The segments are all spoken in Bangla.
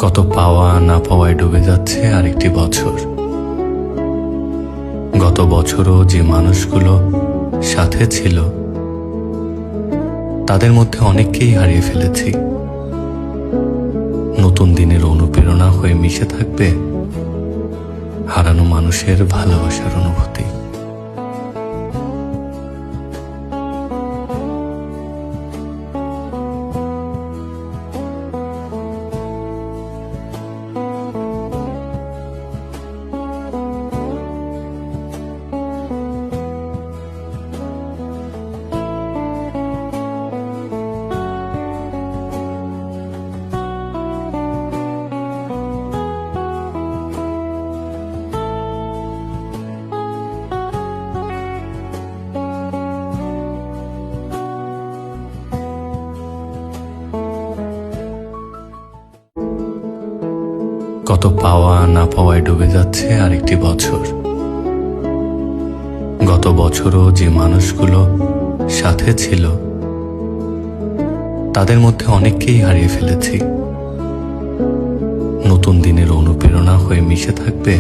কত পাওয়া না পাওয়ায় ডুবে যাচ্ছে আরেকটি বছর। গত বছরও যে মানুষগুলো সাথে ছিল তাদের মধ্যে অনেককেই হারিয়ে ফেলেছি। নতুন দিনের অনুপ্রেরণা হয়ে মিশে থাকবে হারানো মানুষের ভালোবাসার অনুভূতি। কত পাওয়া না পাওয়ায় ডুবে যাচ্ছে আরেকটি বছর। গত বছরও যে মানুষগুলো সাথে ছিল তাদের মধ্যে অনেককেই হারিয়ে ফেলেছি। নতুন দিনের অনুপ্রেরণা হয়ে মিশে থাকবে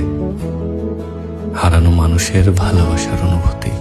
হারানো মানুষের ভালোবাসার অনুভূতি।